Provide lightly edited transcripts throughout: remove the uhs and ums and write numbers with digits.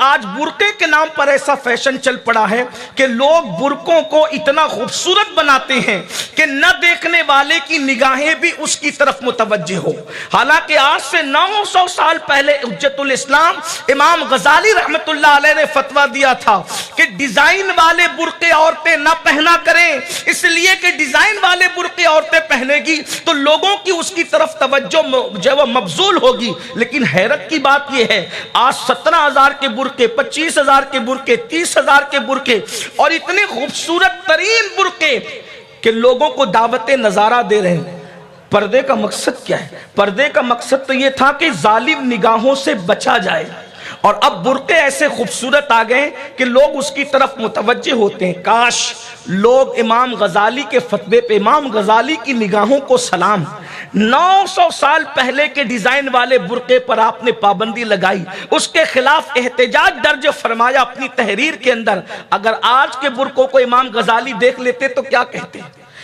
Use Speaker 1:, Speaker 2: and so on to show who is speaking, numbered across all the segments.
Speaker 1: آج برقعے کے نام پر ایسا فیشن چل پڑا ہے کہ لوگ برقعوں کو اتنا خوبصورت بناتے ہیں کہ نہ دیکھنے والے کی نگاہیں بھی اس کی طرف متوجہ ہو. حالانکہ آج سے 900 سال پہلے حجت الاسلام امام غزالی رحمت اللہ علیہ نے فتویٰ دیا تھا کہ ڈیزائن والے برقعے عورتیں نہ پہنا کریں، اس لیے کہ ڈیزائن والے برقعے عورتیں پہنے گی تو لوگوں کی اس کی طرف توجہ جو وہ مبذول ہوگی. لیکن حیرت کی بات یہ ہے آج 17,000 کے برقعے، 25,000 کے برقعے، 30,000 کے برقعے اور اتنے خوبصورت ترین برقعے کہ لوگوں کو دعوت نظارہ دے رہے ہیں. پردے کا مقصد کیا ہے؟ پردے کا مقصد تو یہ تھا کہ ظالم نگاہوں سے بچا جائے، اور اب برقعے ایسے خوبصورت آ گئے کہ لوگ اس کی طرف متوجہ ہوتے ہیں. کاش لوگ امام غزالی کے فتوے پہ، امام غزالی کی نگاہوں کو سلام. 900 سال پہلے کے ڈیزائن والے برقعے پر آپ نے پابندی لگائی، اس کے خلاف احتجاج درج فرمایا اپنی تحریر کے اندر. اگر آج کے برقعوں کو امام غزالی دیکھ لیتے تو کیا کہتے؟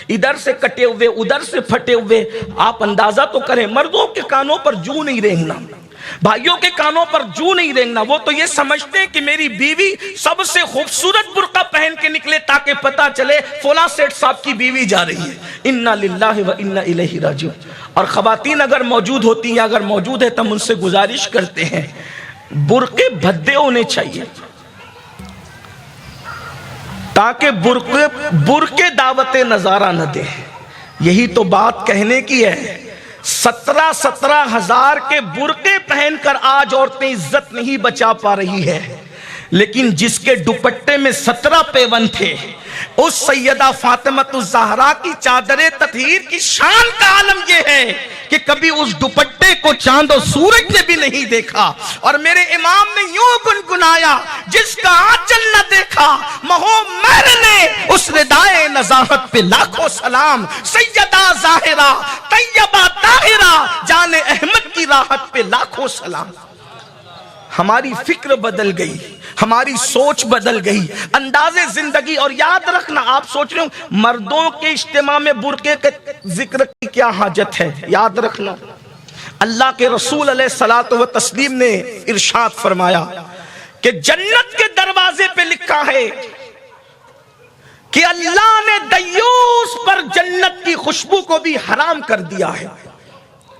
Speaker 1: ادھر سے کٹے ہوئے، ادھر سے پھٹے ہوئے. آپ اندازہ تو کریں، مردوں کے کانوں پر جو نہیں رینگنا، بھائیوں کے کانوں پر جو نہیں رینگنا. وہ تو یہ سمجھتے ہیں کہ میری بیوی سب سے خوبصورت برقع پہن کے نکلے تاکہ پتہ چلے فلاں سیٹ صاحب کی بیوی جا رہی ہے. انا للہ و انا الیہ راجعون. اور خواتین اگر موجود ہوتی ہیں، اگر موجود ہے تو ہم ان سے گزارش کرتے ہیں برقعے بھدے ہونے چاہیے تاکہ برقعے دعوت نظارہ نہ دے. یہی تو بات کہنے کی ہے. 17 ہزار کے برقعے پہن کر آج عورتیں عزت نہیں بچا پا رہی ہے، لیکن جس کے دوپٹے میں 17 پیون تھے، اس سیدہ فاطمہ الزہرا کی چادر تطہیر کی شان کا عالم یہ ہے کہ کبھی اس دوپٹے کو چاند و سورج نے بھی نہیں دیکھا. اور میرے امام نے یوں گنگنایا، جس کا آنچل نہ دیکھا مہو مہر نے، اس ردائے نزاہت پہ لاکھوں سلام. سیدہ ظاہرہ طیبہ طاہرہ جان احمد کی راحت پہ لاکھوں سلام. ہماری فکر بدل گئی، ہماری سوچ بدل گئی، انداز زندگی. اور یاد رکھنا، آپ سوچ رہے ہو مردوں کے اجتماع میں برقعے کے ذکر کی کیا حاجت ہے؟ یاد رکھنا اللہ کے رسول علیہ الصلوۃ والتسلیم نے ارشاد فرمایا کہ جنت کے دروازے پہ لکھا ہے کہ اللہ نے دیوس پر جنت کی خوشبو کو بھی حرام کر دیا ہے.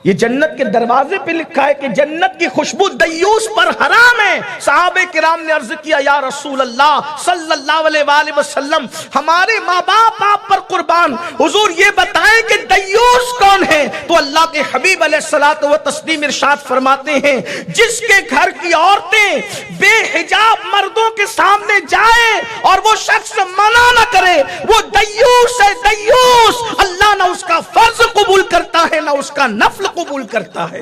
Speaker 1: یہ جنت کے دروازے پہ لکھا ہے کہ جنت کی خوشبو دیوس پر حرام ہے. صحابہ کرام نے عرض کیا یا رسول اللہ صلی اللہ علیہ وآلہ وسلم، ہمارے ماں باپ آپ پر قربان، حضور یہ بتائیں کہ دیوس کون ہے؟ تو اللہ کے حبیب علیہ الصلوۃ والتسلیم ارشاد فرماتے ہیں جس کے گھر کی عورتیں بے حجاب مردوں کے سامنے جائیں اور وہ شخص منع نہ کرے، وہ دیوس ہے. دیوس اللہ نہ اس کا فرض قبول کرتا ہے نہ اس کا نفل قبول کرتا ہے.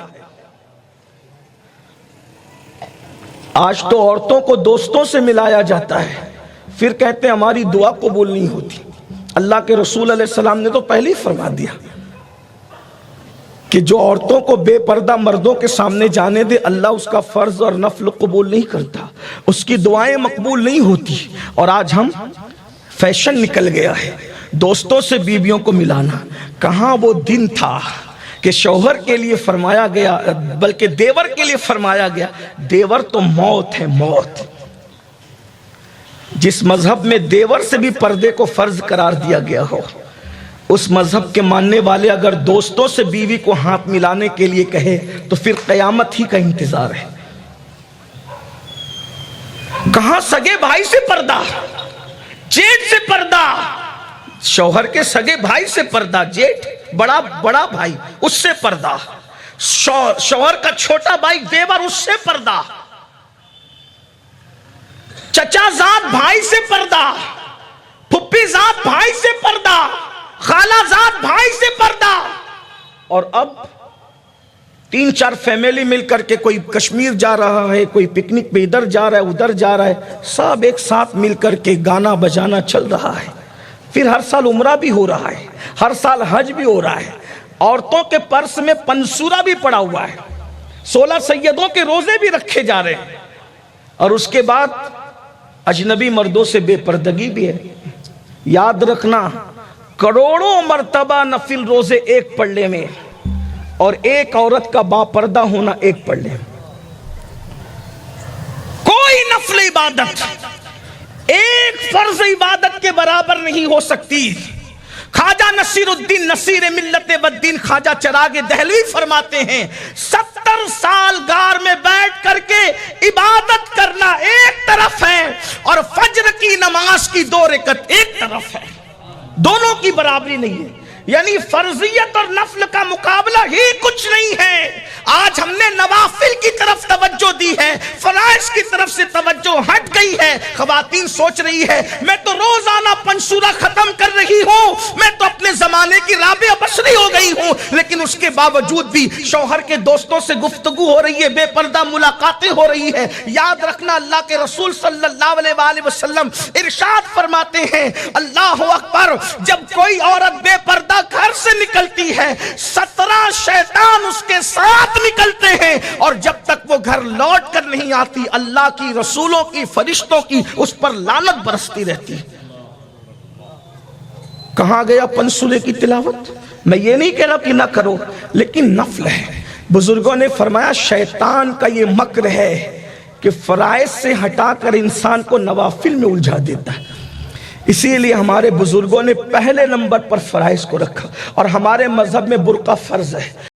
Speaker 1: آج تو عورتوں کو دوستوں سے ملایا جاتا ہے، پھر کہتے ہیں ہماری دعا قبول نہیں ہوتی. اللہ کے رسول علیہ السلام نے تو پہلے ہی فرما دیا کہ جو عورتوں کو بے پردہ مردوں کے سامنے جانے دے، اللہ اس کا فرض اور نفل قبول نہیں کرتا، اس کی دعائیں مقبول نہیں ہوتی. اور آج ہم فیشن نکل گیا ہے دوستوں سے بیویوں کو ملانا. کہاں وہ دن تھا کہ شوہر کے لیے فرمایا گیا، بلکہ دیور کے لیے فرمایا گیا. دیور تو موت ہے، موت. جس مذہب میں دیور سے بھی پردے کو فرض قرار دیا گیا ہو، اس مذہب کے ماننے والے اگر دوستوں سے بیوی کو ہاتھ ملانے کے لیے کہے تو پھر قیامت ہی کا انتظار ہے. کہاں سگے بھائی سے پردہ، جیٹ سے پردہ، شوہر کے سگے بھائی سے پردہ، جیٹ بڑا بھائی اس سے پردہ، شوہر کا چھوٹا بھائی دیور اس سے پردہ، چچا زاد بھائی سے پردہ، پھپھی زاد بھائی سے پردہ، خالہ زاد بھائی سے پردہ. اور اب 3-4 فیملی مل کر کے کوئی کشمیر جا رہا ہے، کوئی پکنک پہ ادھر جا رہا ہے ادھر جا رہا ہے، سب ایک ساتھ مل کر کے گانا بجانا چل رہا ہے. پھر ہر سال عمرہ بھی ہو رہا ہے، ہر سال حج بھی ہو رہا ہے. عورتوں کے پرس میں پنسورا بھی پڑا ہوا ہے، 16 سیدوں کے روزے بھی رکھے جا رہے ہیں. اور اس کے بعد اجنبی مردوں سے بے پردگی بھی ہے. یاد رکھنا کروڑوں مرتبہ نفل روزے ایک پلڑے میں، اور ایک عورت کا با پردہ ہونا ایک پلڑے میں. کوئی نفل عبادت ایک فرض عبادت کے برابر نہیں ہو سکتی۔ خواجہ نصیر الدین نصیر ملت والدین خواجہ چراغ دہلوی فرماتے ہیں 70 سال غار میں بیٹھ کر کے عبادت کرنا ایک طرف ہے اور فجر کی نماز کی 2 رکعت ایک طرف ہے، دونوں کی برابری نہیں ہے۔ یعنی فرضیت اور نفل کا مقابلہ ہی کچھ نہیں ہے۔ آج ہم نے نوافل کی طرف توجہ دی ہے، فرائض کی طرف سے توجہ ہٹ گئی ہے۔ خواتین سوچ رہی ہے میں تو روزانہ پنسورہ ختم کر رہی ہوں، میں تو اپنے زمانے کی رابعہ بشری ہو گئی ہوں، لیکن اس کے باوجود بھی شوہر کے دوستوں سے گفتگو ہو رہی ہے، بے پردہ ملاقاتیں ہو رہی ہے۔ یاد رکھنا اللہ کے رسول صلی اللہ علیہ وآلہ وسلم ارشاد فرماتے ہیں اللہ اکبر، جب کوئی عورت بے پردہ گھر سے نکلتی ہے 17 شیطان اس کے ساتھ نکلتے ہیں، اور جب تک وہ گھر لوٹ کر نہیں آتی اللہ کی رسولوں کی فرشتوں کی اس پر لعنت برستی رہتی۔ کہاں گیا پنسورے کی تلاوت؟ میں یہ نہیں کہہ رہا کہ نہ کرو، لیکن نفل ہے۔ بزرگوں نے فرمایا شیطان کا یہ مکر ہے کہ فرائض سے ہٹا کر انسان کو نوافل میں الجھا دیتا ہے۔ اسی لیے ہمارے بزرگوں نے پہلے نمبر پر فرائض کو رکھا، اور ہمارے مذہب میں برقع فرض ہے۔